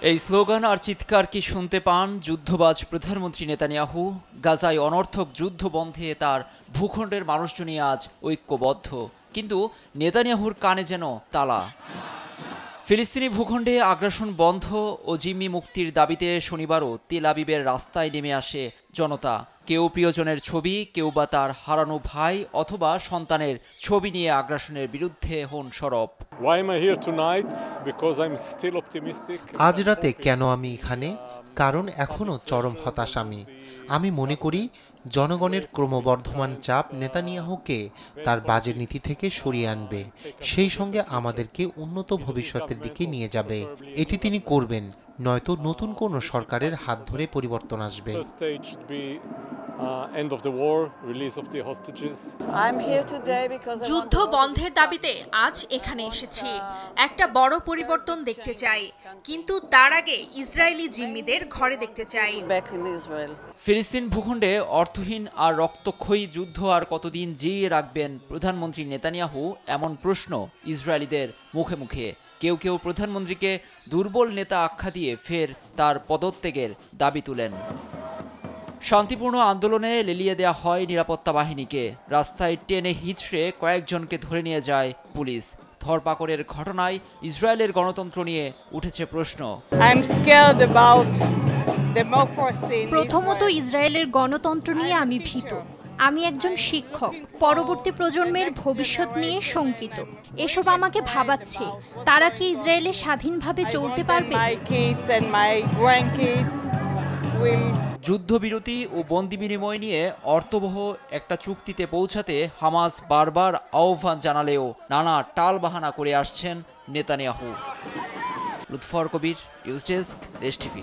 এই স্লোগান আর চিৎকার কি শুনতে পান যুদ্ধবাজ প্রধানমন্ত্রী নেতানিয়াহু? গাজায় অনর্থক যুদ্ধ বন্ধে তার ভূখণ্ডের মানুষজনই আজ ঐক্যবদ্ধ, কিন্তু নেতানিয়াহুর কানে যেন তালা। ফিলিস্তিনি ভূখণ্ডে আগ্রাসন বন্ধ ও জিম্মি মুক্তির দাবিতে শনিবারও তেল আবিবের রাস্তায় নেমে আসে জনতা। কেউ প্রিয়জনের ছবি, কেউ বা তার হারানো ভাই অথবা সন্তানের ছবি নিয়ে আগ্রাসনের বিরুদ্ধে হন সরব। আজ রাতে কেন আমি এখানে? কারণ এখনো চরম হতাশ আমি মনে করি জনগণের ক্রমবর্ধমান চাপ নেতানিয়াহুকে তার বাজে নীতি থেকে সরিয়ে আনবে, সেই সঙ্গে আমাদেরকে উন্নত ভবিষ্যতের দিকে নিয়ে যাবে। এটি তিনি করবেন, নয়তো নতুন কোনো সরকারের হাত ধরে পরিবর্তন আসবে। যুদ্ধ বন্ধের দাবিতে আজ এখানে এসেছি। একটা বড় পরিবর্তন দেখতে চাই, কিন্তু তার আগে ইসরায়েলি জিম্মিদের ঘরে দেখতে চাই। ফিলিস্তিন ভূখণ্ডে অর্থহীন আর রক্তক্ষয়ী যুদ্ধ আর কতদিন জিইয়ে রাখবেন প্রধানমন্ত্রী নেতানিয়াহু, এমন প্রশ্ন ইসরায়েলিদের মুখে মুখে। কেউ কেউ প্রধানমন্ত্রীকে দুর্বল নেতা আখ্যা দিয়ে ফের তার পদত্যাগের দাবি তুলেন। শান্তিপূর্ণ আন্দোলনে লেলিয়ে দেয়া হয় নিরাপত্তা বাহিনীকে। রাস্তায় টেনে হিঁচড়ে কয়েকজনকে ধরে নিয়ে যায় পুলিশ। ধরপাকড়ের ঘটনায় ইসরায়েলের গণতন্ত্র নিয়ে উঠেছে প্রশ্ন। প্রথমত, ইসরায়েলের গণতন্ত্র নিয়ে আমি ভীত। আমি একজন শিক্ষক, পরবর্তী প্রজন্মের ভবিষ্যৎ নিয়ে শঙ্কিত। এসব আমাকে ভাবাচ্ছে, তারা কি ইসরায়েলে স্বাধীনভাবে চলতে পারবে? যুদ্ধবিরতি ও বন্দি বিনিময় নিয়ে অর্থবহ একটা চুক্তিতে পৌঁছাতে হামাস বারবার আহ্বান জানালেও নানা টালবাহানা করে আসছেন নেতানিয়াহু। লুৎফর কবির, নিউজ ডেস্ক, দেশ টিভি।